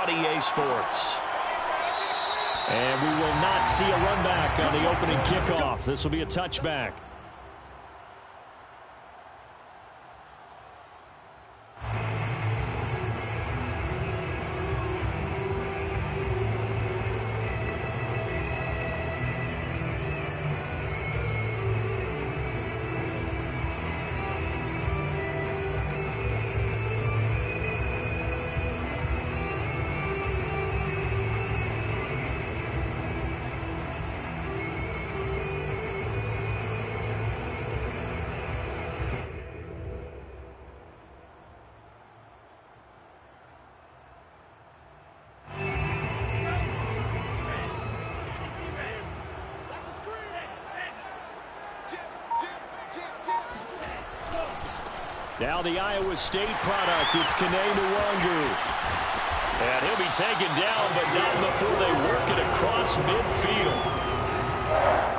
on EA Sports. And we will not see a run back on the opening kickoff. This will be a touchback. Now the Iowa State product, it's Kene-Nwangu. And he'll be taken down, but not before they work it across midfield.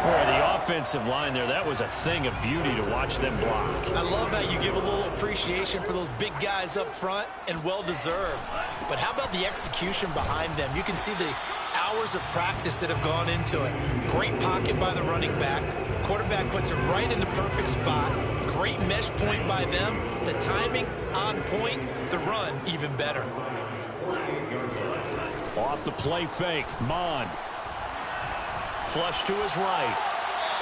Boy, the offensive line there, that was a thing of beauty to watch them block. I love how you give a little appreciation for those big guys up front, and well-deserved. But how about the execution behind them? You can see the hours of practice that have gone into it. Great pocket by the running back. Quarterback puts it right in the perfect spot. Great mesh point by them. The timing on point. The run even better. Off the play fake. Mond. Flush to his right.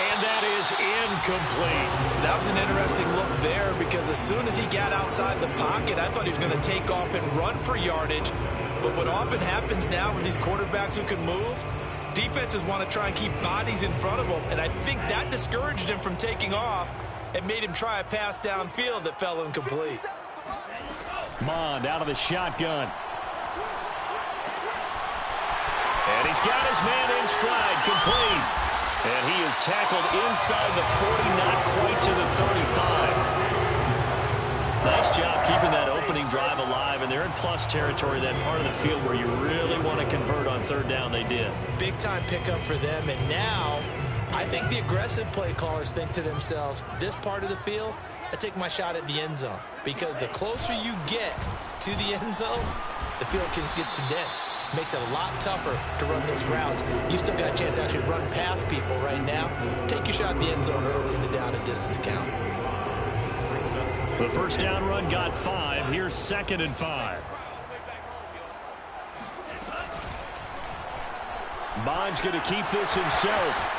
And that is incomplete. That was an interesting look there because as soon as he got outside the pocket, I thought he was going to take off and run for yardage. But what often happens now with these quarterbacks who can move, defenses want to try and keep bodies in front of them. And I think that discouraged him from taking off and made him try a pass downfield that fell incomplete. Mond out of the shotgun. And he's got his man in stride, complete. And he is tackled inside the 40, not quite to the 35. Nice job keeping that opening drive alive, and they're in plus territory, that part of the field where you really want to convert on third down. They did. Big-time pickup for them, and now I think the aggressive play callers think to themselves, this part of the field, I take my shot at the end zone, because the closer you get to the end zone, the field gets condensed. Makes it a lot tougher to run those routes. You still got a chance to actually run past people right now. Take your shot at the end zone early in the down and distance count. The first down run got 5. Here's 2nd and 5. Bond's going to keep this himself.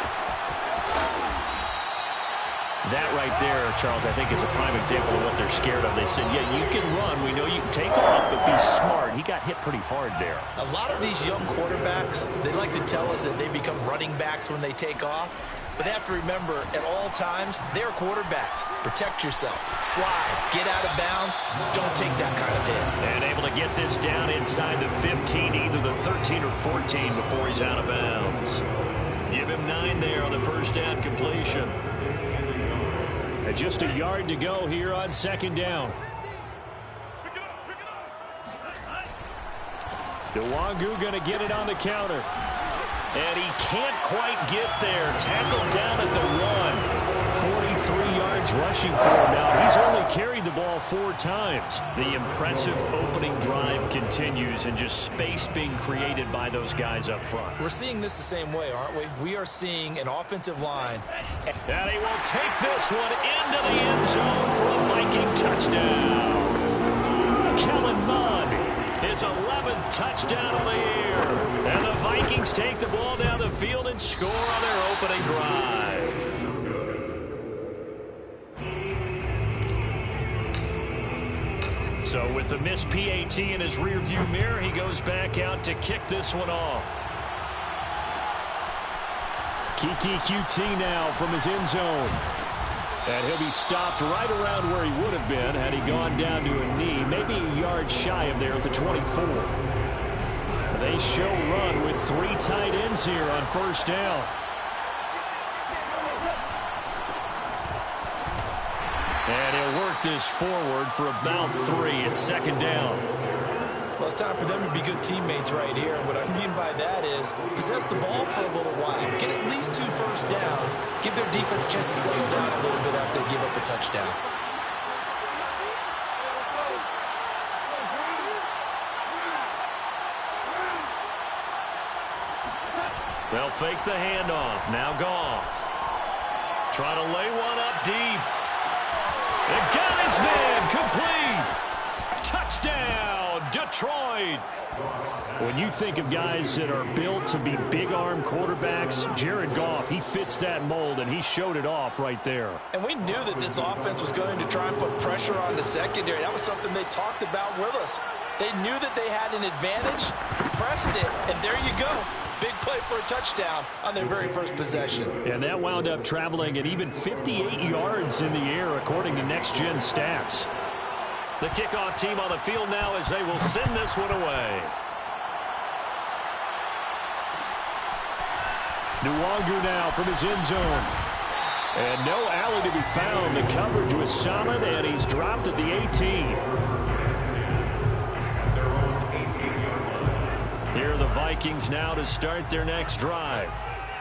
That right there, Charles, I think is a prime example of what they're scared of. They said, yeah, you can run. We know you can take off, but be smart. He got hit pretty hard there. A lot of these young quarterbacks, they like to tell us that they become running backs when they take off. But they have to remember, at all times, they're quarterbacks. Protect yourself. Slide. Get out of bounds. Don't take that kind of hit. And able to get this down inside the 15, either the 13 or 14 before he's out of bounds. Give him 9 there on the first down completion. And just a yard to go here on 2nd down. Nwangu going to get it on the counter. And he can't quite get there. Tackled down at the 1. 43 yards rushing for him now. He's only carried the ball 4 times. The impressive opening drive continues, and just space being created by those guys up front. We're seeing this the same way, aren't we? We are seeing an offensive line. And he will take this one into the end zone for a Viking touchdown. Kellen Mond, his 11th touchdown of the year. And the Vikings take the ball down the field and score on their opening drive. So with the missed PAT in his rearview mirror, he goes back out to kick this one off. Kiki QT now from his end zone. And he'll be stopped right around where he would have been had he gone down to a knee, maybe a yard shy of there at the 24. They show run with 3 tight ends here on first down. And he'll work this forward for about 3 at 2nd down. Well, it's time for them to be good teammates right here. What I mean by that is possess the ball for a little while. Get at least 2 first downs. Give their defense a chance to settle down a little bit after they give up a touchdown. They'll fake the handoff. Now Goff. Trying to lay one up deep. And got his man complete. Touchdown, Detroit. When you think of guys that are built to be big-arm quarterbacks, Jared Goff, he fits that mold, and he showed it off right there. And we knew that this offense was going to try and put pressure on the secondary. That was something they talked about with us. They knew that they had an advantage, pressed it, and there you go. Big play for a touchdown on their very first possession. And that wound up traveling at even 58 yards in the air, according to next-gen stats. The kickoff team on the field now as they will send this one away. Nwangu now from his end zone. And no alley to be found. The coverage was solid, and he's dropped at the 18. Here are the Vikings now to start their next drive.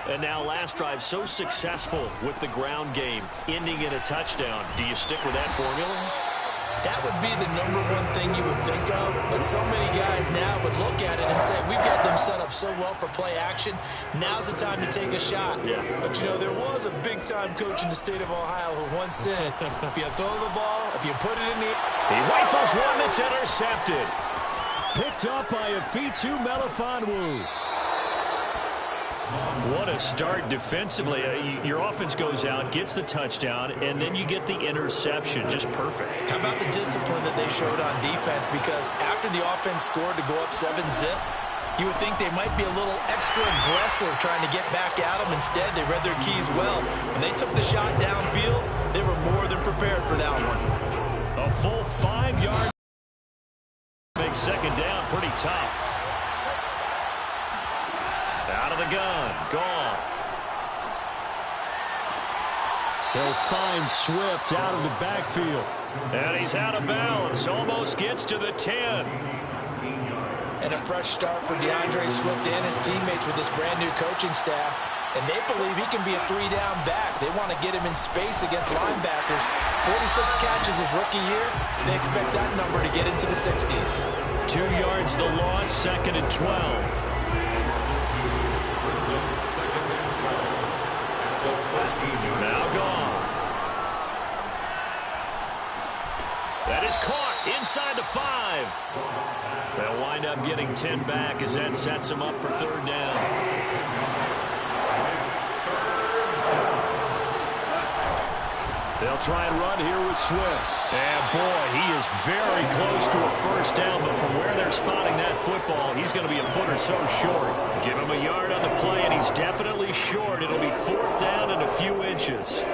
And now last drive so successful with the ground game, ending in a touchdown. Do you stick with that formula? That would be the number one thing you would think of, but so many guys now would look at it and say, we've got them set up so well for play action, now's the time to take a shot. Yeah. But, you know, there was a big-time coach in the state of Ohio who once said, if you throw the ball, if you put it in the air. He rifles one that's intercepted. Picked up by Afitu Melifonwu. What a start defensively. Your offense goes out, gets the touchdown, and then you get the interception. Just perfect. How about the discipline that they showed on defense? Because after the offense scored to go up 7-0, you would think they might be a little extra aggressive trying to get back at them. Instead, they read their keys well. When they took the shot downfield, they were more than prepared for that one. A full 5 yards. Makes second down pretty tough. Out of the gun, Goff. He'll find Swift out of the backfield. And he's out of bounds. Almost gets to the 10. And a fresh start for DeAndre Swift and his teammates with this brand-new coaching staff. And they believe he can be a three-down back. They want to get him in space against linebackers. 46 catches his rookie year. They expect that number to get into the 60s. 2 yards the loss, 2nd and 12. Now Goff. That is caught inside the 5. They'll wind up getting 10 back as that sets them up for third down. They'll try and run here with Swift. And boy, he is very close to a first down, but from where they're spotting that football, he's going to be a foot or so short. Give him a yard on the play, and he's definitely short. It'll be fourth down and a few inches.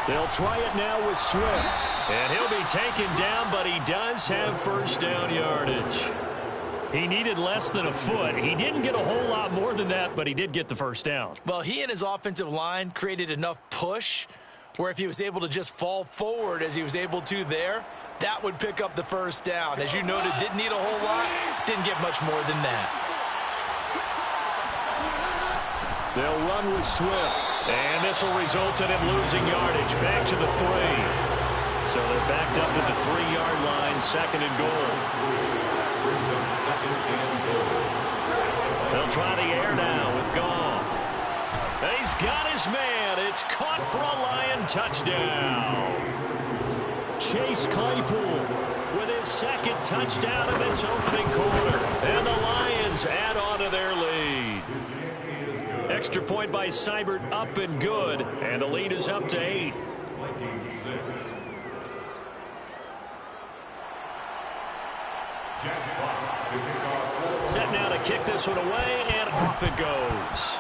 They'll try it now with Swift. And he'll be taken down, but he does have first down yardage. He needed less than a foot. He didn't get a whole lot more than that, but he did get the first down. Well, he and his offensive line created enough push where if he was able to just fall forward as he was able to there, that would pick up the first down. As you noted, didn't need a whole lot, didn't get much more than that. They'll run with Swift, and this will result in him losing yardage back to the 3. So they're backed up to the 3-yard line, 2nd and goal. They'll try the air now with Goff. And he's got his man. It's caught for a Lion touchdown. Chase Claypool with his second touchdown in this opening quarter. And the Lions add on to their lead. Extra point by Seibert, up and good. And the lead is up to 8. Set now to kick this one away, and off it goes.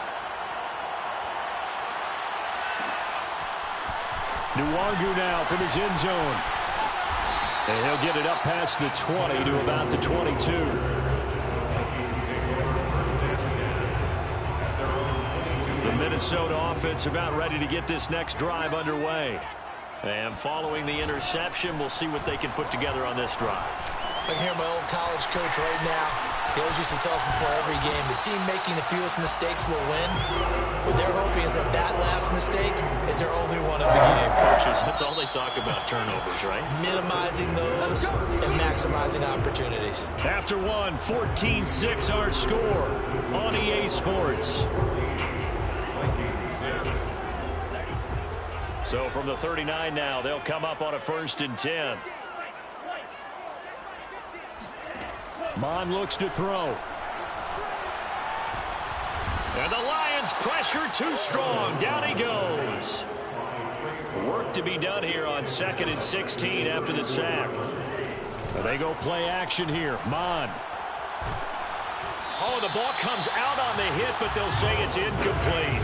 Nwangu now from his end zone. And he'll get it up past the 20 to about the 22. The Minnesota offense about ready to get this next drive underway. And following the interception, we'll see what they can put together on this drive. I can hear my old college coach right now. He always used to tell us before every game, the team making the fewest mistakes will win. What they're hoping is that that last mistake is their only one of the game. Coaches, that's all they talk about, turnovers, right? Minimizing those and maximizing opportunities. After one, 14-6 our score on EA Sports. So from the 39 now, they'll come up on a 1st and 10. Mon looks to throw. And the Lions pressure too strong. Down he goes. Work to be done here on 2nd and 16 after the sack. They go play action here. Mon. Oh, the ball comes out on the hit, but they'll say it's incomplete.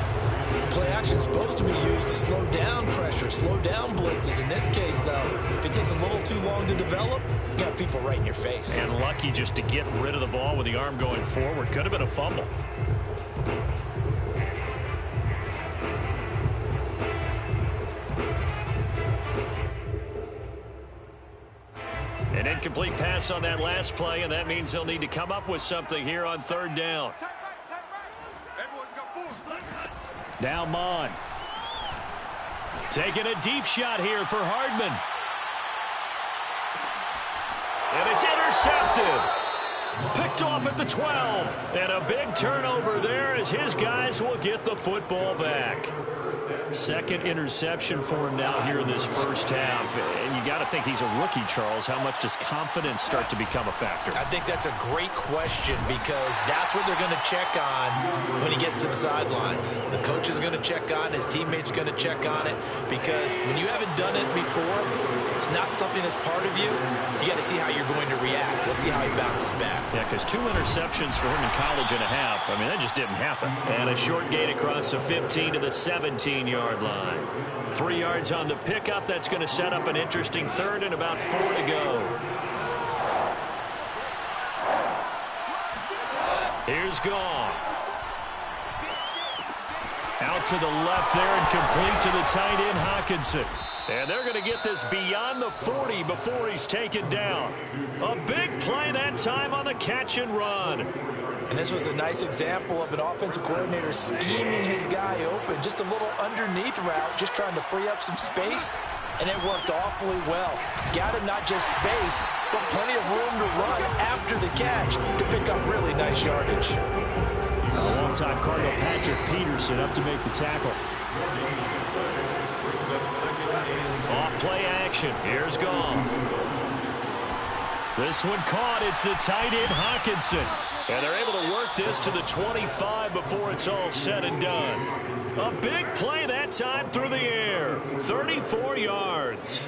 Play action is supposed to be used to slow down pressure, slow down blitzes. In this case, though, if it takes a little too long to develop, you got people right in your face. And lucky just to get rid of the ball with the arm going forward. Could have been a fumble. An incomplete pass on that last play, and that means they'll need to come up with something here on 3rd down. Now Mon. Taking a deep shot here for Hardman. And it's intercepted. Picked off at the 12. And a big turnover there as his guys will get the football back. 2nd interception for him now here in this 1st half. And you got to think he's a rookie, Charles. How much does confidence start to become a factor? I think that's a great question because that's what they're going to check on when he gets to the sidelines. The coach is going to check on, his teammates are going to check on it because when you haven't done it before, it's not something that's part of you. You got to see how you're going to react. Let's see how he bounces back. Yeah, because 2 interceptions for him in college and a half. I mean, that just didn't happen. And a short gain across the 15 to the 17-yard line. 3 yards on the pickup. That's going to set up an interesting 3rd and about 4 to go. Here's Goff. Out to the left there and complete to the tight end, Hockenson. And they're going to get this beyond the 40 before he's taken down. A big play that time on the catch and run. And this was a nice example of an offensive coordinator scheming his guy open. Just a little underneath route, just trying to free up some space. And it worked awfully well. Got him not just space, but plenty of room to run after the catch to pick up really nice yardage. Alongside Cardinal Patrick Peterson up to make the tackle. Off play action. Here's Goff. This one caught. It's the tight end Hockenson. And they're able to work this to the 25 before it's all said and done. A big play that time through the air. 34 yards.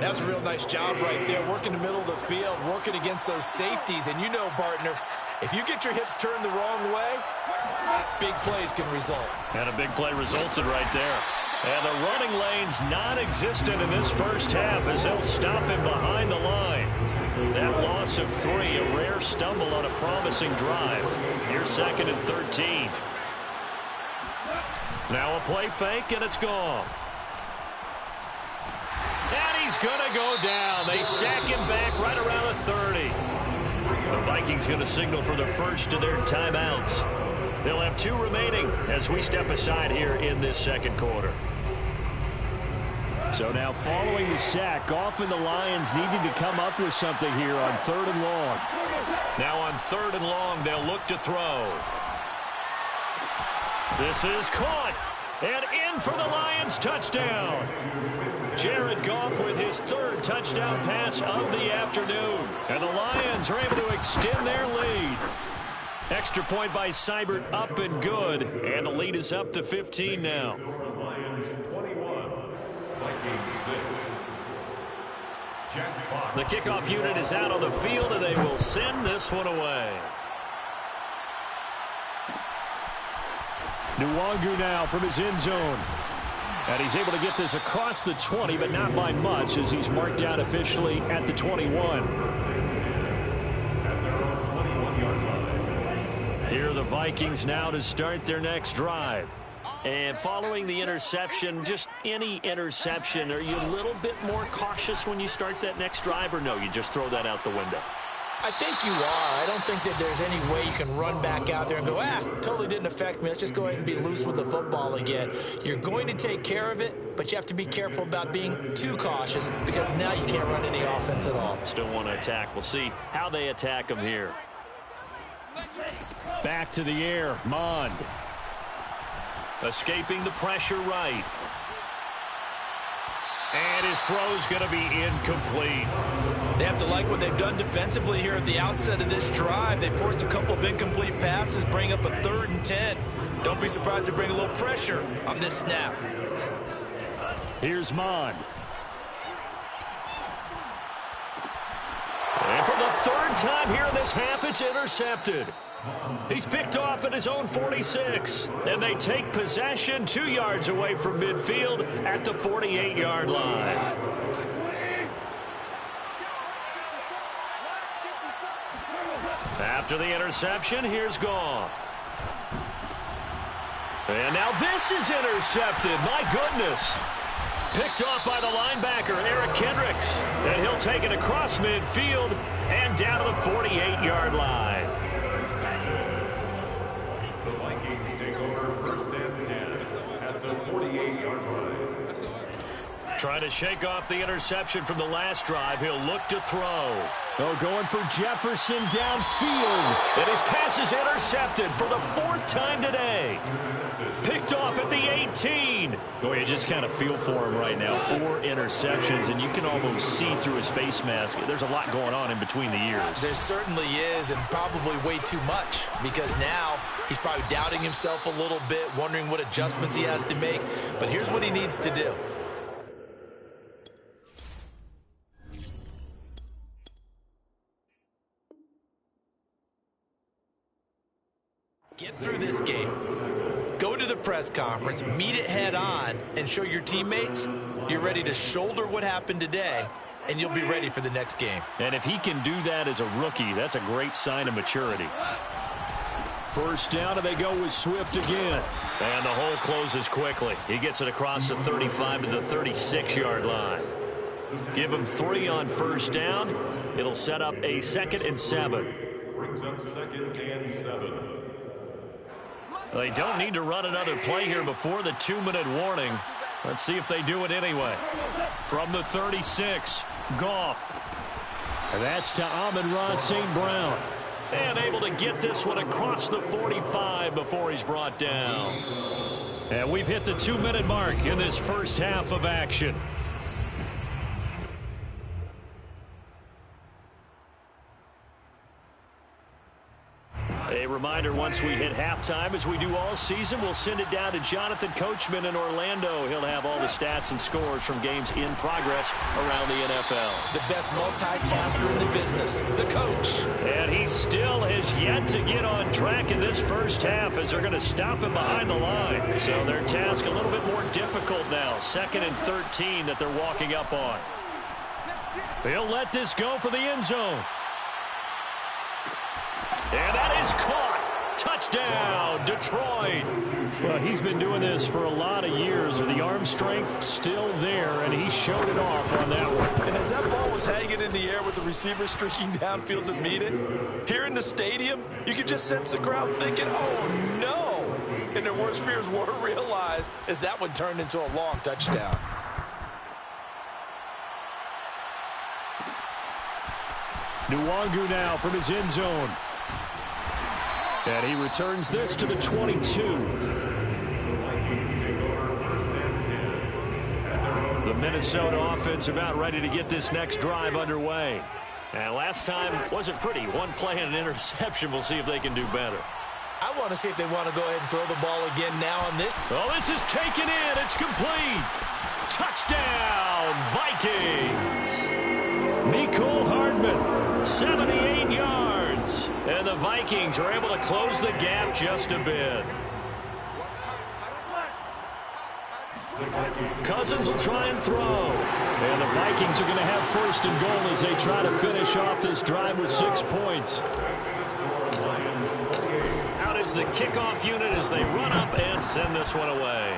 That's a real nice job right there. Working the middle of the field, working against those safeties. And you know, partner, if you get your hips turned the wrong way, big plays can result. And a big play resulted right there. And the running lane's non-existent in this 1st half as they'll stop him behind the line. That loss of 3, a rare stumble on a promising drive. Here's 2nd and 13. Now a play fake, and it's gone. And he's going to go down. They sack him back right around the 30. The Vikings going to signal for the first of their timeouts. They'll have 2 remaining as we step aside here in this 2nd quarter. So now following the sack, Goff and the Lions needing to come up with something here on 3rd and long. Now on 3rd and long, they'll look to throw. This is caught. And in for the Lions touchdown. Jared Goff with his 3rd touchdown pass of the afternoon. And the Lions are able to extend their lead. Extra point by Seibert up and good. And the lead is up to 15 now. The kickoff unit is out on the field, and they will send this one away. Nwangu now from his end zone. And he's able to get this across the 20, but not by much as he's marked down officially at the 21. Here are the Vikings now to start their next drive. And following the interception, just any interception, are you a little bit more cautious when you start that next drive, or no, you just throw that out the window? I think you are. I don't think that there's any way you can run back out there and go, totally didn't affect me. Let's just go ahead and be loose with the football again. You're going to take care of it, but you have to be careful about being too cautious because now you can't run any offense at all. Still want to attack. We'll see how they attack him here. Back to the air, Mond. Escaping the pressure right. And his throw's going to be incomplete. They have to like what they've done defensively here at the outset of this drive. They forced a couple of incomplete passes, bring up a 3rd and 10. Don't be surprised to bring a little pressure on this snap. Here's Mond. And for the 3rd time here in this half, it's intercepted. He's picked off at his own 46. And they take possession 2 yards away from midfield at the 48-yard line. After the interception, here's Goff. And now this is intercepted. My goodness. Picked off by the linebacker, Eric Kendricks. And he'll take it across midfield and down to the 48-yard line. The Vikings take over 1st and 10 at the 48-yard line. Trying to shake off the interception from the last drive. He'll look to throw. Oh, going for Jefferson downfield. And his pass is intercepted for the 4th time today. Picked off at the 18. Boy, you just kind of feel for him right now. 4 interceptions, and you can almost see through his face mask. There's a lot going on in between the ears. There certainly is, and probably way too much, because now he's probably doubting himself a little bit, wondering what adjustments he has to make. But here's what he needs to do. Get through this game. Go to the press conference, meet it head on, and show your teammates you're ready to shoulder what happened today, and you'll be ready for the next game. And if he can do that as a rookie, that's a great sign of maturity. 1st down, and they go with Swift again. And the hole closes quickly. He gets it across the 35 to the 36-yard line. Give him 3 on 1st down. It'll set up a 2nd and 7. Brings up 2nd and 7. They don't need to run another play here before the 2-minute warning. Let's see if they do it anyway. From the 36, Goff. And that's to Amon-Ra St. Brown. And able to get this one across the 45 before he's brought down. And we've hit the 2-minute mark in this first half of action. A reminder, once we hit halftime, as we do all season, we'll send it down to Jonathan Coachman in Orlando. He'll have all the stats and scores from games in progress around the NFL. The best multitasker in the business, the coach. And he still has yet to get on track in this first half as they're going to stop him behind the line. So their task a little bit more difficult now. 2nd and 13 that they're walking up on. He'll let this go for the end zone. And that is caught. Touchdown, Detroit. Well, he's been doing this for a lot of years. The arm strength still there, and he showed it off on that one. And as that ball was hanging in the air with the receiver streaking downfield to meet it, here in the stadium, you could just sense the crowd thinking, oh, no. And their worst fears were realized as that one turned into a long touchdown. Nwangu now from his end zone. And he returns this to the 22. The Minnesota offense about ready to get this next drive underway. And last time wasn't pretty. 1 play and an interception. We'll see if they can do better. I want to see if they want to go ahead and throw the ball again now on this. Oh, this is taken in. It's complete. Touchdown, Vikings. Mecole Hardman, 78 yards. And the Vikings are able to close the gap just a bit. Cousins will try and throw. And the Vikings are going to have 1st and goal as they try to finish off this drive with 6 points. Out is the kickoff unit as they run up and send this one away.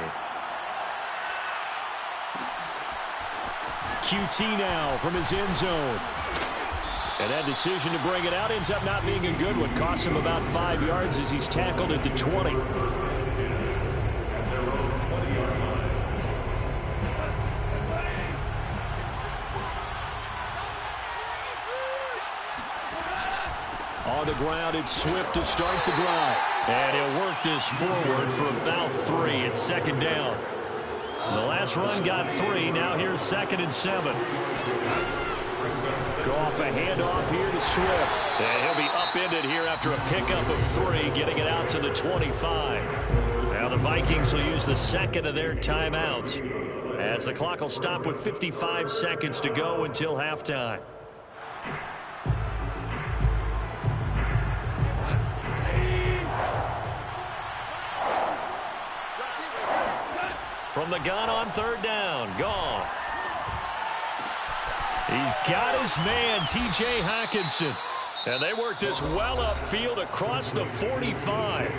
QT now from his end zone. And that decision to bring it out ends up not being a good one. Costs him about 5 yards as he's tackled at the 20. On the ground, it's Swift to start the drive. And he'll work this forward for about 3. It's second down. The last run got 3. Now here's 2nd and 7. Go off a handoff here to Swift. And he'll be upended here after a pickup of 3, getting it out to the 25. Now the Vikings will use the second of their timeouts, as the clock will stop with 55 seconds to go until halftime. From the gun on 3rd down, Goff. He's got his man, T.J. Hockenson. And they work this well upfield across the 45.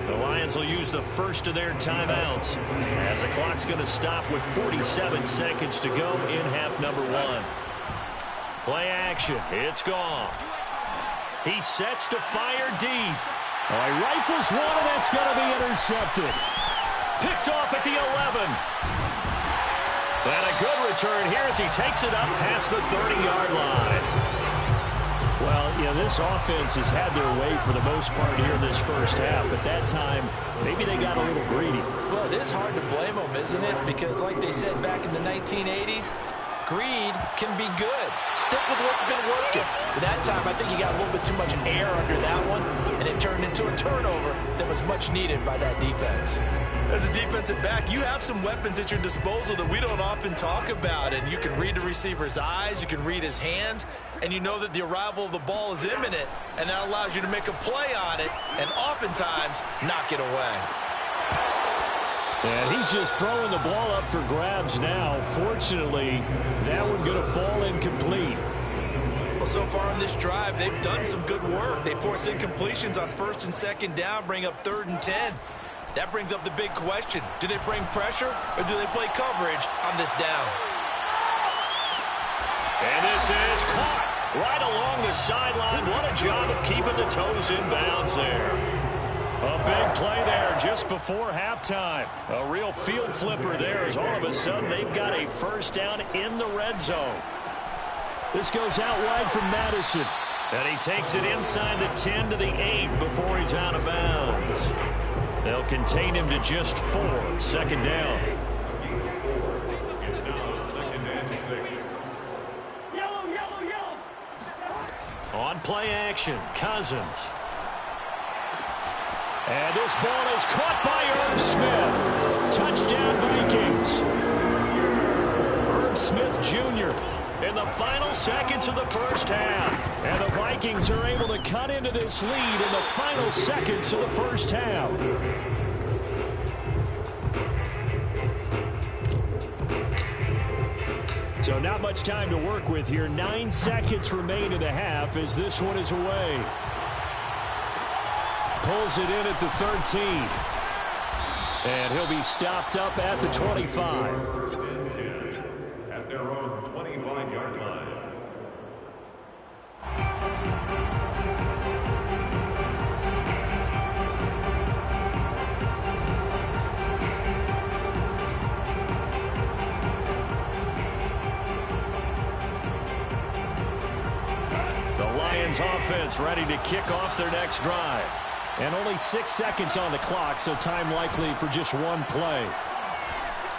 The Lions will use the first of their timeouts, as the clock's going to stop with 47 seconds to go in half number 1. Play action. It's Goff. He sets to fire deep. Oh, he rifles one, and that's going to be intercepted. Picked off at the 11. And a good return here as he takes it up past the 30-yard line. Well, this offense has had their way for the most part here in this first half, but that time, maybe they got a little greedy. Well, it is hard to blame them, isn't it? Because like they said back in the 1980s, greed can be good. Stick with what's been working. But that time, I think he got a little bit too much air under that one, and it turned into a turnover that was much needed by that defense. As a defensive back, you have some weapons at your disposal that we don't often talk about, and you can read the receiver's eyes, you can read his hands, and you know that the arrival of the ball is imminent, and that allows you to make a play on it and oftentimes knock it away. And he's just throwing the ball up for grabs now. Fortunately, that one going to fall incomplete. Well, so far in this drive, they've done some good work. They force incompletions on 1st and 2nd down, bring up 3rd and 10. That brings up the big question. Do they bring pressure or do they play coverage on this down? And this is caught right along the sideline. What a job of keeping the toes in bounds there. A big play there just before halftime. A real field flipper there as all of a sudden they've got a first down in the red zone. This goes out wide from Madison. And he takes it inside the 10 to the 8 before he's out of bounds. They'll contain him to just 4. 2nd down. It's now 2nd and 6. On play action, Cousins. And this ball is caught by Irv Smith. Touchdown, Vikings. Irv Smith Jr. in the final seconds of the first half. And the Vikings are able to cut into this lead in the final seconds of the first half. So not much time to work with here. 9 seconds remain in the half as this one is away. Pulls it in at the 13. And he'll be stopped up at the 25. At their own 25-yard line. The Lions offense ready to kick off their next drive. And only 6 seconds on the clock, so time likely for just one play.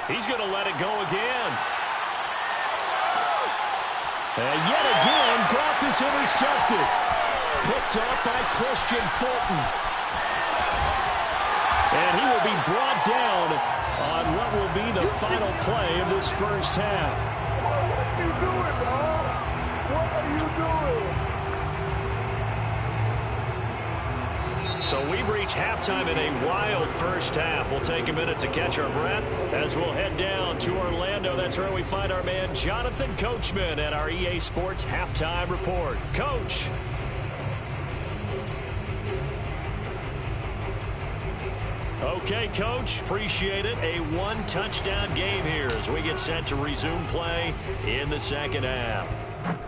He's going to let it go again. And yet again, Goff is intercepted. Picked up by Christian Fulton. And he will be brought down on what will be the final play of this first half. What you doing, dog? What are you doing? So we've reached halftime in a wild first half. We'll take a minute to catch our breath as we'll head down to Orlando. That's where we find our man Jonathan Coachman at our EA Sports Halftime Report. Coach. Okay, Coach, appreciate it. A one-touchdown game here as we get set to resume play in the second half.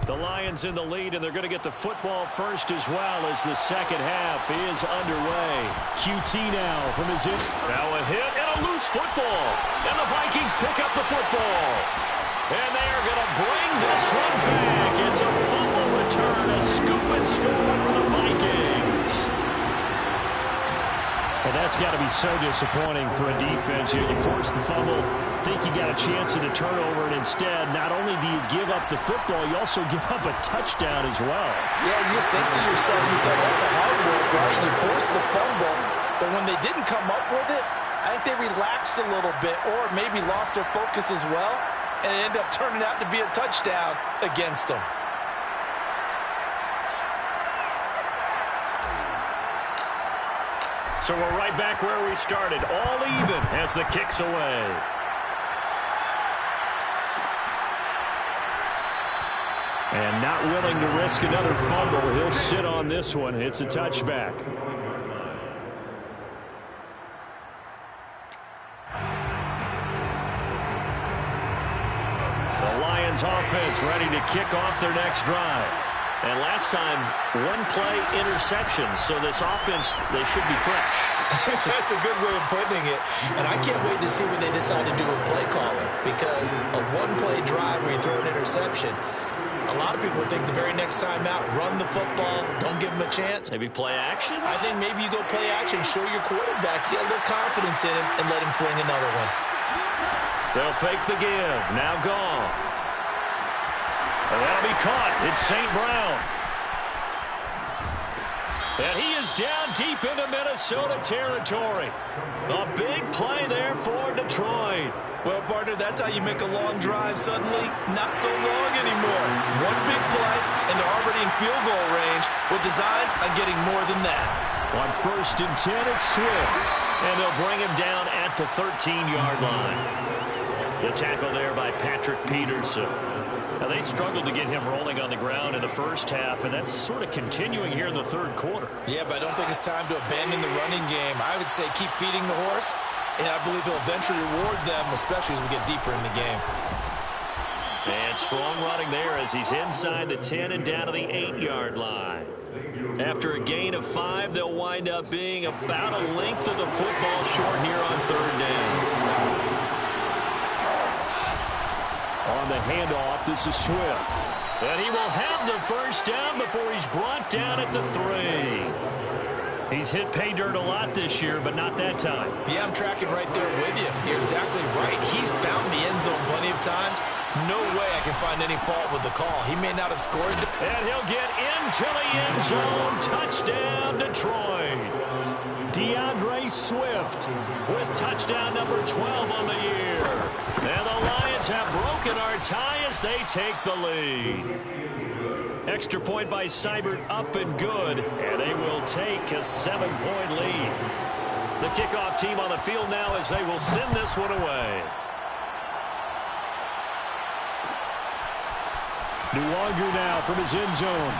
The Lions in the lead, and they're going to get the football first as well as the second half is underway. QT now from his hit. Now a hit and a loose football. And the Vikings pick up the football. And they are going to bring this one back. It's a fumble return, a scoop and score for the Vikings. Well, that's got to be so disappointing for a defense. You force the fumble, think you got a chance at a turnover, and instead, not only do you give up the football, you also give up a touchdown as well. Yeah, you just think to yourself, you've done all the hard work, right? You forced the fumble, but when they didn't come up with it, I think they relaxed a little bit or maybe lost their focus as well, and it ended up turning out to be a touchdown against them. So we're right back where we started, all even as the kick's away. And not willing to risk another fumble. He'll sit on this one. It's a touchback. The Lions offense ready to kick off their next drive. And last time, one-play interception, so this offense, they should be fresh. That's a good way of putting it. And I can't wait to see what they decide to do with play calling, because a one-play drive where you throw an interception, a lot of people would think the very next time out, run the football, don't give them a chance. Maybe play action? I think maybe you go play action, show your quarterback, get a little confidence in him, and let him fling another one. They'll fake the give. Now Goff. And that'll be caught. It's St. Brown. And he is down deep into Minnesota territory. A big play there for Detroit. Well, partner, that's how you make a long drive suddenly not so long anymore. One big play, and they're already in field goal range with designs on getting more than that. On 1st and 10, it's Swift. And they'll bring him down at the 13-yard line. The tackle there by Patrick Peterson. Now, they struggled to get him rolling on the ground in the first half, and that's sort of continuing here in the third quarter. Yeah, but I don't think it's time to abandon the running game. I would say keep feeding the horse, and I believe he'll eventually reward them, especially as we get deeper in the game. And strong running there as he's inside the 10 and down to the 8-yard line. After a gain of 5, they'll wind up being about a length of the football short here on third down. On the handoff, this is Swift. And he will have the first down before he's brought down at the 3. He's hit pay dirt a lot this year, but not that time. Yeah, I'm tracking right there with you. You're exactly right. He's found the end zone plenty of times. No way I can find any fault with the call. He may not have scored. And he'll get into the end zone. Touchdown, Detroit. DeAndre Swift with touchdown number 12 on the year. And the Lions have broken our tie as they take the lead. Extra point by Seibert up and good, and they will take a 7-point lead. The kickoff team on the field now as they will send this one away. Nuwanger now from his end zone.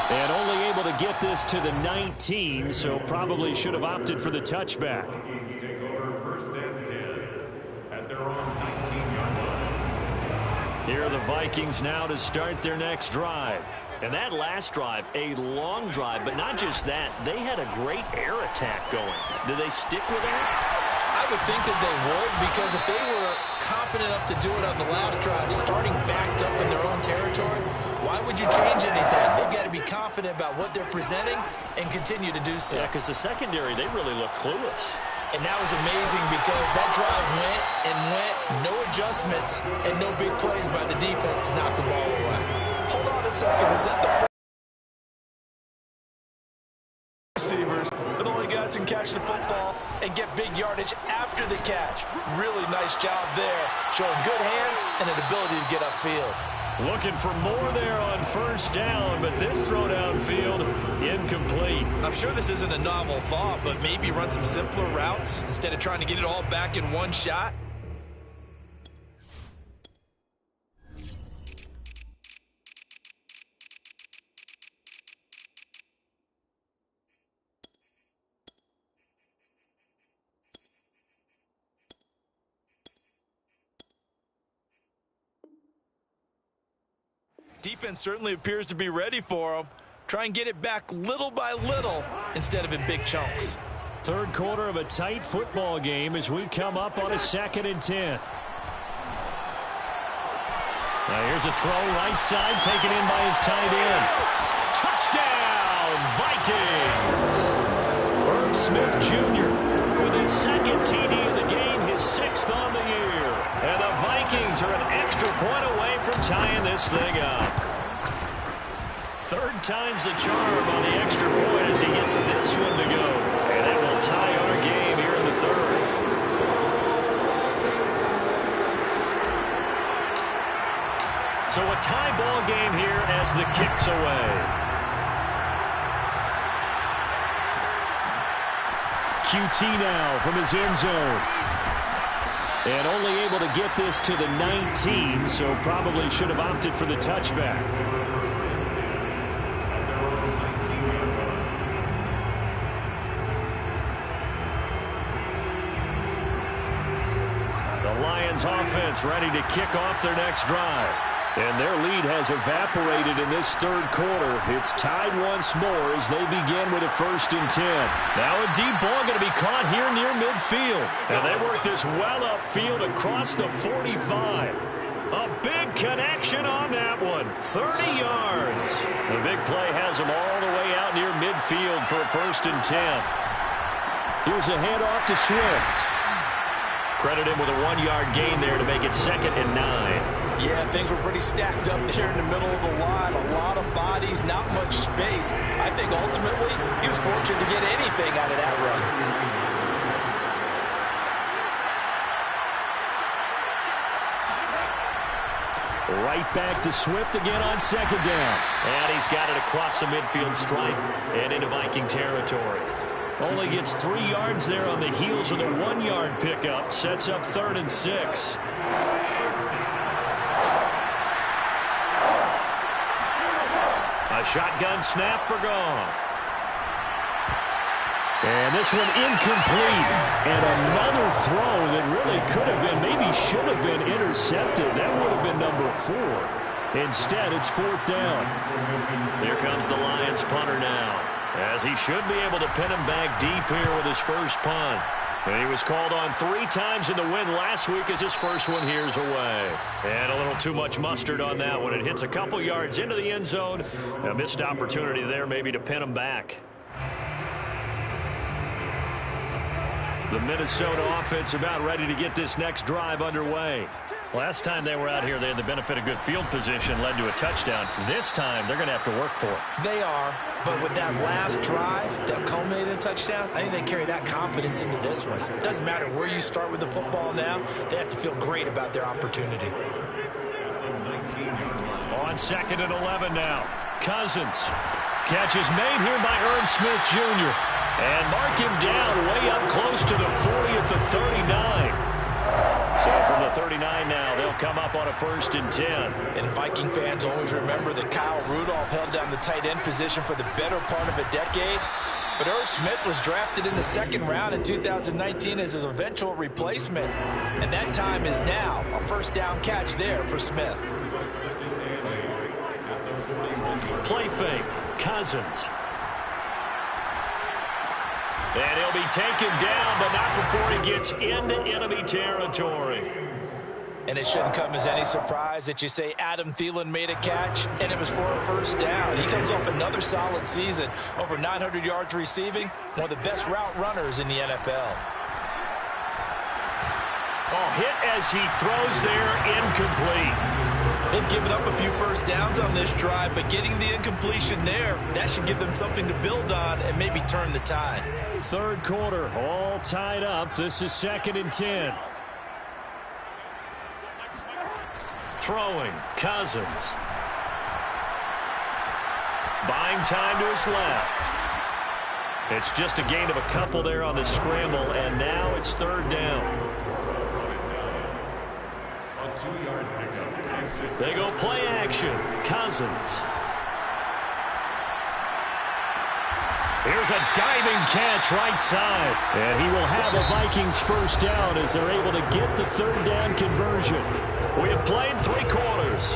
And only able to get this to the 19, so probably should have opted for the touchback. Take over 1st and 10 at their own 19-yard line. Here are the Vikings now to start their next drive. And that last drive, a long drive, but not just that. They had a great air attack going. Do they stick with that? I would think that they would, because if they were confident enough to do it on the last drive, starting backed up in their own territory, why would you change anything? They've got to be confident about what they're presenting and continue to do so. Yeah, because the secondary, they really look clueless. And that was amazing because that drive went and went, no adjustments, and no big plays by the defense to knock the ball away. Hold on a second. Was that the receivers? They're the only guys who can catch the football and get big yardage after the catch. Really nice job there, showing good hands and an ability to get upfield. Looking for more there on first down, but this throw downfield, incomplete. I'm sure this isn't a novel thought, but maybe run some simpler routes instead of trying to get it all back in one shot. Defense certainly appears to be ready for him. Try and get it back little by little instead of in big chunks. Third quarter of a tight football game as we come up on a 2nd and 10. Now here's a throw right side, taken in by his tight end. Touchdown, Vikings! Irv Smith Jr. with his 2nd TD of the game, his 6th on the year. And the Vikings are an extra point away from tying this thing up. 3rd time's the charm on the extra point as he gets this one to go. And that will tie our game here in the 3rd. So a tie ball game here as the kick's away. QT now from his end zone. And only able to get this to the 19, so probably should have opted for the touchback. The Lions offense ready to kick off their next drive. And their lead has evaporated in this 3rd quarter. It's tied once more as they begin with a 1st and 10. Now a deep ball going to be caught here near midfield. And they work this well upfield across the 45. A big connection on that one. 30 yards. The big play has them all the way out near midfield for a 1st and 10. Here's a handoff to Swift. Credit him with a 1-yard gain there to make it 2nd and 9. Yeah, things were pretty stacked up there in the middle of the line. A lot of bodies, not much space. I think ultimately he was fortunate to get anything out of that run. Right back to Swift again on 2nd down. And he's got it across the midfield stripe and into Viking territory. Only gets 3 yards there on the heels of the 1-yard pickup. Sets up 3rd and 6. A shotgun snap for Goff. And this one incomplete. And another throw that really could have been, maybe should have been intercepted. That would have been number 4. Instead, it's 4th down. Here comes the Lions punter now, as he should be able to pin him back deep here with his first punt. And he was called on 3 times in the win last week as his first one here's away. And a little too much mustard on that one. It hits a couple yards into the end zone. A missed opportunity there maybe to pin him back. The Minnesota offense about ready to get this next drive underway. Last time they were out here, they had the benefit of good field position, led to a touchdown. This time, they're going to have to work for it. They are, but with that last drive that culminated in a touchdown, I think they carry that confidence into this one. It doesn't matter where you start with the football now. They have to feel great about their opportunity. On 2nd and 11 now. Cousins. Catch is made here by Irv Smith Jr. And mark him down way up close to the 40 at the 39. So from the 39 now, they'll come up on a 1st and 10. And Viking fans always remember that Kyle Rudolph held down the tight end position for the better part of a decade. But Irv Smith was drafted in the 2nd round in 2019 as his eventual replacement. And that time is now. A 1st down catch there for Smith. Play fake. Cousins. And he'll be taken down, but not before he gets into enemy territory. And it shouldn't come as any surprise that you say Adam Thielen made a catch, and it was for a 1st down. He comes off another solid season, over 900 yards receiving, one of the best route runners in the NFL. Oh, hit as he throws there, incomplete. They've given up a few 1st downs on this drive, but getting the incompletion there, that should give them something to build on and maybe turn the tide. 3rd quarter, all tied up. This is 2nd and 10. Throwing, Cousins. Buying time to his left. It's just a gain of a couple there on the scramble, and now it's 3rd down. They go play action. Cousins. Here's a diving catch right side. And he will have a Vikings first down as they're able to get the third down conversion. We have played 3 quarters.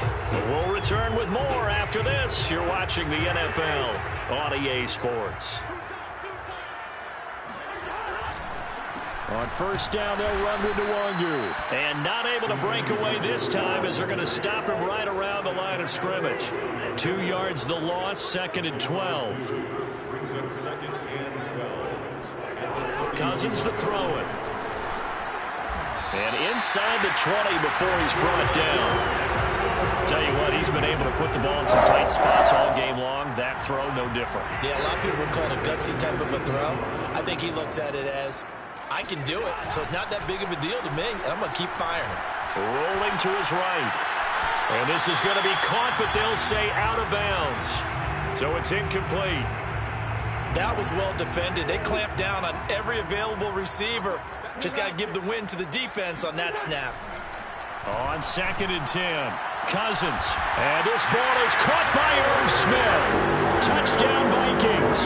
We'll return with more after this. You're watching the NFL on EA Sports. On first down, they'll run with Nwangu. And not able to break away this time as they're going to stop him right around the line of scrimmage. 2 yards the loss, 2nd and 12. Brings up 2nd and 12. Cousins to throw it. And inside the 20 before he's brought down. Tell you what, he's been able to put the ball in some tight spots all game long. That throw, no different. Yeah, a lot of people would call it a gutsy type of a throw. I think he looks at it as, I can do it, so it's not that big of a deal to me, and I'm going to keep firing. Rolling to his right. And this is going to be caught, but they'll say out of bounds. So it's incomplete. That was well defended. They clamped down on every available receiver. Just got to give the win to the defense on that snap. On 2nd and 10, Cousins. And this ball is caught by Irv Smith. Touchdown, Vikings.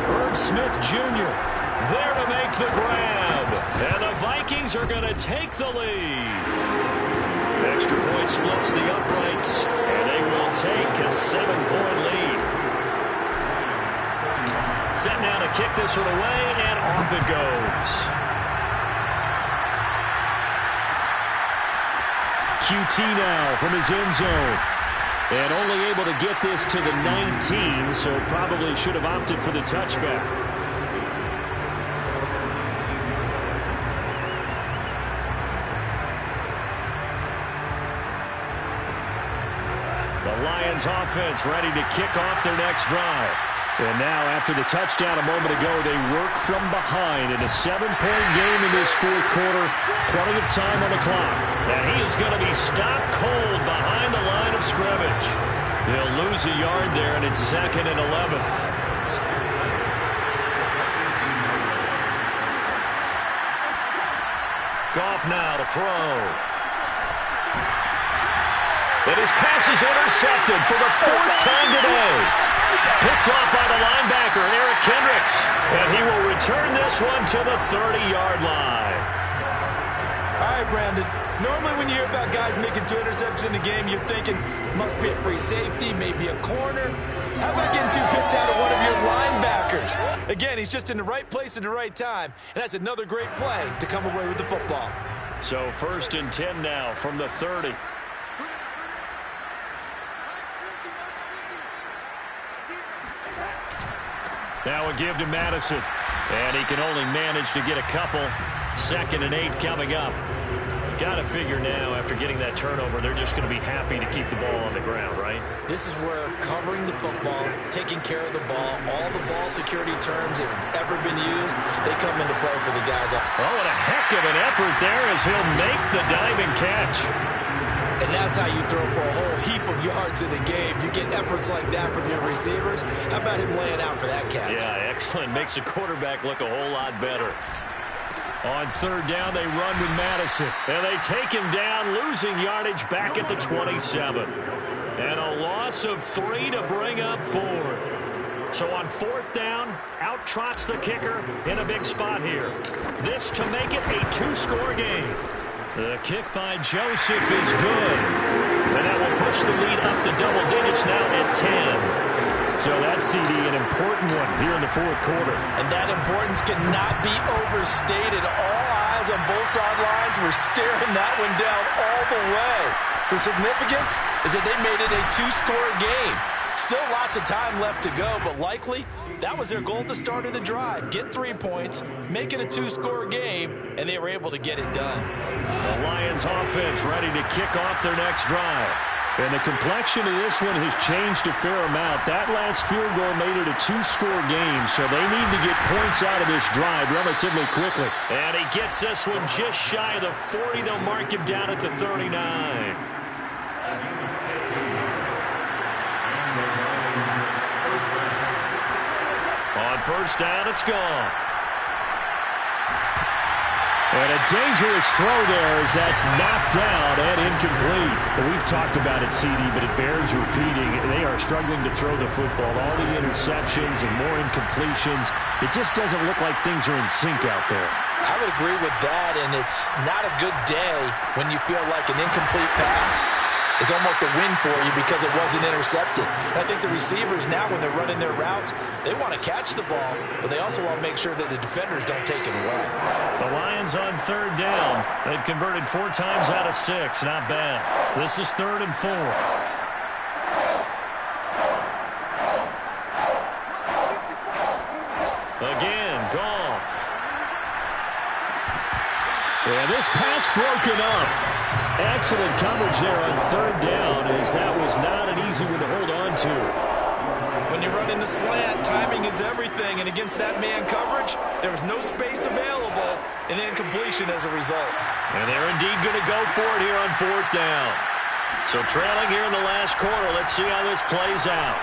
Irv Smith Jr. there to make the grab. And the Vikings are going to take the lead. Extra point splits the uprights, and they will take a 7-point lead. Set now to kick this one away, and off it goes. QT now from his end zone. And only able to get this to the 19, so probably should have opted for the touchback. The Lions offense ready to kick off their next drive. And now, after the touchdown a moment ago, they work from behind in a 7-point game in this 4th quarter. Plenty of time on the clock. And he is going to be stopped cold behind the line of scrimmage. They'll lose a yard there, and it's 2nd and 11. Goff now to throw. And his pass is intercepted for the 4th time today. Picked off by the linebacker, Eric Kendricks. And he will return this one to the 30-yard line. All right, Brandon. Normally when you hear about guys making 2 interceptions in the game, you're thinking must be a free safety, maybe a corner. How about getting 2 picks out of one of your linebackers? Again, he's just in the right place at the right time. And that's another great play to come away with the football. So 1st and 10 now from the 30. Now a give to Madison. And he can only manage to get a couple. 2nd and 8 coming up. Got to figure now, after getting that turnover, they're just going to be happy to keep the ball on the ground, right? This is where covering the football, taking care of the ball, all the ball security terms that have ever been used, they come into play for the guys. Oh, and a heck of an effort there as he'll make the diving catch. And that's how you throw for a whole heap of yards in the game. You get efforts like that from your receivers. How about him laying out for that catch? Yeah, excellent. Makes the quarterback look a whole lot better. On 3rd down, they run with Madison. And they take him down, losing yardage back at the 27. And a loss of 3 to bring up 4th. So on 4th down, out trots the kicker in a big spot here. This to make it a 2-score game. The kick by Joseph is good. And that will push the lead up to double digits now at 10. So that CD, an important one here in the 4th quarter. And that importance cannot be overstated. All eyes on both sidelines were staring that one down all the way. The significance is that they made it a 2-score game. Still lots of time left to go, but likely that was their goal at the start of the drive. Get 3 points, make it a 2-score game, and they were able to get it done. The Lions offense ready to kick off their next drive. And the complexion of this one has changed a fair amount. That last field goal made it a 2-score game, so they need to get points out of this drive relatively quickly. And he gets this one just shy of the 40. They'll mark him down at the 39. On 1st down, it's gone. And a dangerous throw there as that's knocked down and incomplete. We've talked about it, CD, but it bears repeating. They are struggling to throw the football. All the interceptions and more incompletions. It just doesn't look like things are in sync out there. I would agree with that, and it's not a good day when you feel like an incomplete pass is almost a win for you because it wasn't intercepted. And I think the receivers now, when they're running their routes, they want to catch the ball, but they also want to make sure that the defenders don't take it away. The Lions on third down. They've converted 4 times out of 6. Not bad. This is 3rd and 4. Again, Goff. And this pass broken up. Excellent coverage there on third down, as that was not an easy one to hold on to. When you run into slant, timing is everything, and against that man coverage, there was no space available, and incompletion as a result. And they're indeed going to go for it here on 4th down. So trailing here in the last quarter, let's see how this plays out.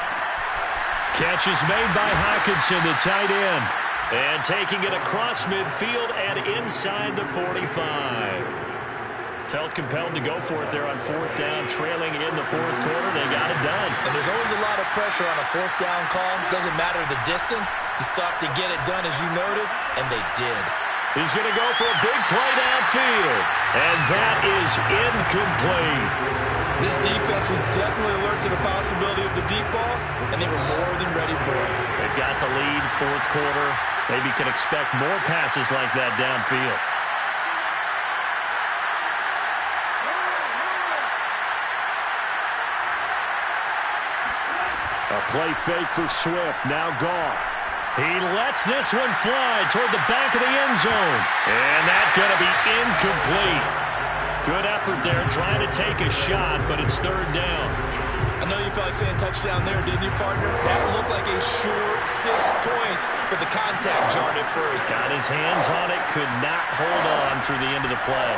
Catch is made by Hockenson, the tight end. And taking it across midfield and inside the 45. Felt compelled to go for it there on 4th down, trailing in the 4th quarter. They got it done. And there's always a lot of pressure on a 4th down call. Doesn't matter the distance. You stop to get it done, as you noted, and they did. He's going to go for a big play downfield. And that is incomplete. This defense was definitely alert to the possibility of the deep ball, and they were more than ready for it. They've got the lead, 4th quarter. Maybe can expect more passes like that downfield. A play fake for Swift. Now Goff. He lets this one fly toward the back of the end zone. And that's going to be incomplete. Good effort there trying to take a shot, but it's 3rd down. I know you felt like saying touchdown there, didn't you, partner? That looked like a sure 6 points, but the contact jarred it free. Got his hands on it, could not hold on through the end of the play.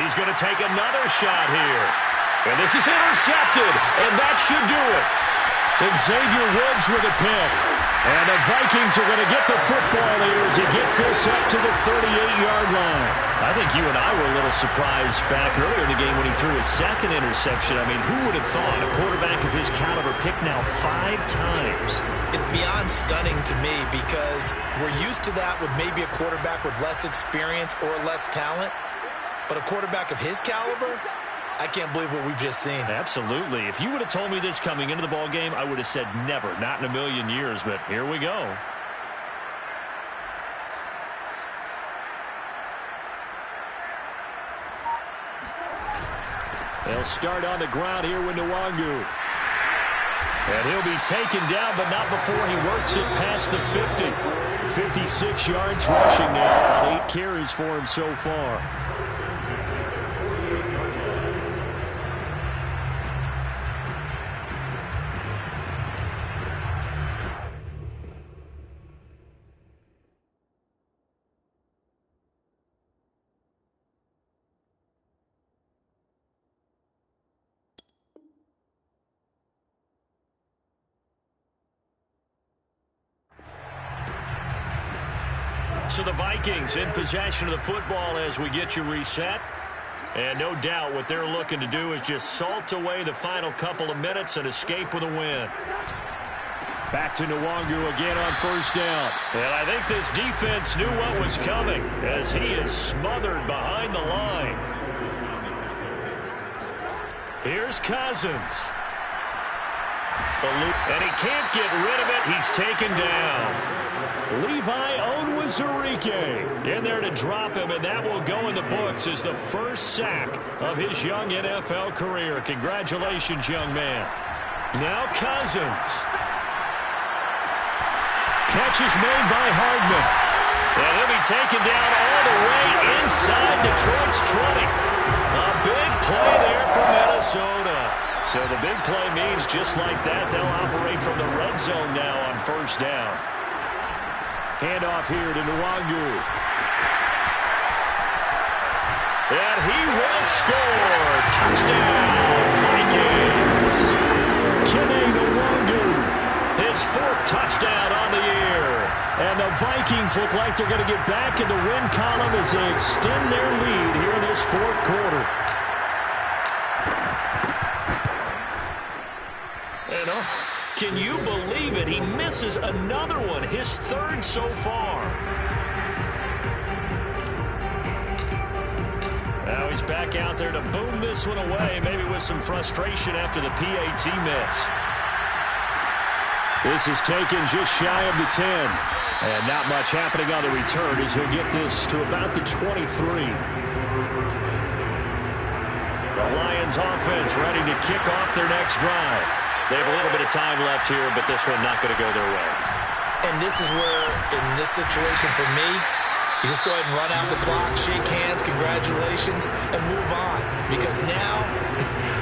He's going to take another shot here. And this is intercepted, and that should do it. And Xavier Woods with a pick. And the Vikings are going to get the football here as he gets this up to the 38-yard line. I think you and I were a little surprised back earlier in the game when he threw his 2nd interception. I mean, who would have thought a quarterback of his caliber picked now 5 times? It's beyond stunning to me because we're used to that with maybe a quarterback with less experience or less talent. But a quarterback of his caliber, I can't believe what we've just seen. Absolutely. If you would have told me this coming into the ball game, I would have said never, not in a million years, but here we go. They'll start on the ground here with Nwangu. And he'll be taken down, but not before he works it past the 50. 56 yards rushing now on 8 carries for him so far. So the Vikings in possession of the football as we get you reset. And no doubt what they're looking to do is just salt away the final couple of minutes and escape with a win. Back to Nwangu again on 1st down. And I think this defense knew what was coming as he is smothered behind the line. Here's Cousins. And he can't get rid of it. He's taken down. Levi Onwuzurike in there to drop him, and that will go in the books as the first sack of his young NFL career. Congratulations, young man. Now Cousins. Catch is made by Hardman. And he'll be taken down all the way inside Detroit's 20. A big play there for Minnesota. So the big play means just like that, they'll operate from the red zone now on 1st down. Handoff here to Nwangu. And he will score. Touchdown, Vikings. Kene Nwangu. His 4th touchdown on the year. And the Vikings look like they're going to get back in the win column as they extend their lead here in this fourth quarter. And can you believe it? He misses another one, his third so far. Now he's back out there to boom this one away, maybe with some frustration after the PAT miss. This is taken just shy of the 10. And not much happening on the return as he'll get this to about the 23. The Lions offense ready to kick off their next drive. They have a little bit of time left here, but this one not going to go their way. And this is where, in this situation for me, you just go ahead and run out the clock, shake hands, congratulations, and move on. Because now,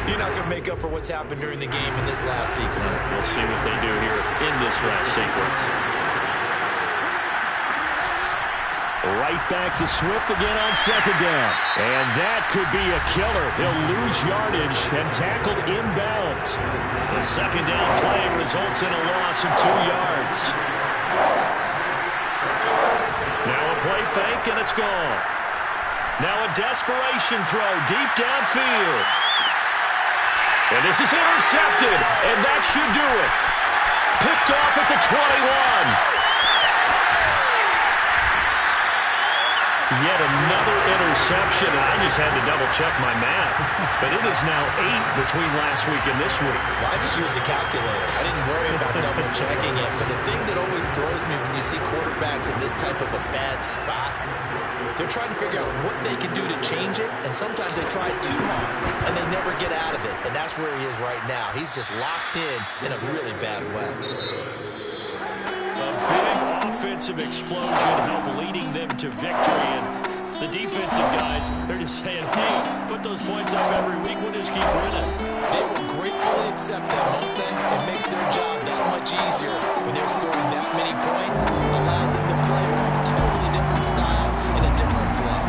you're not going to make up for what's happened during the game in this last sequence. We'll see what they do here in this last sequence. Right back to Swift again on second down. And that could be a killer. He'll lose yardage and tackled inbounds. The second down play results in a loss of 2 yards. Now a play fake, and it's gone. Now a desperation throw deep downfield. And this is intercepted, and that should do it. Picked off at the 21. Yet another interception, and I just had to double-check my math. But it is now 8 between last week and this week. Well, I just used a calculator. I didn't worry about double-checking it. But the thing that always throws me when you see quarterbacks in this type of a bad spot, they're trying to figure out what they can do to change it, and sometimes they try too hard, and they never get out of it. And that's where he is right now. He's just locked in a really bad way. A big offensive explosion helped leading them to victory. And the defensive guys, they're just saying, hey, put those points up every week. We'll just keep winning. They will gratefully accept them, won't they? It makes their job that much easier when they're scoring that many points. Allows them to play with a totally different style and a different flow.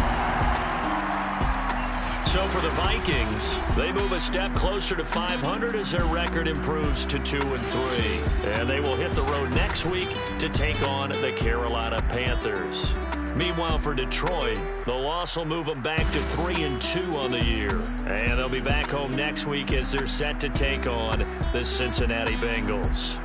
So for the Vikings, they move a step closer to 500 as their record improves to 2-3. And they will hit the road next week to take on the Carolina Panthers. Meanwhile, for Detroit, the loss will move them back to 3-2 on the year. And they'll be back home next week as they're set to take on the Cincinnati Bengals.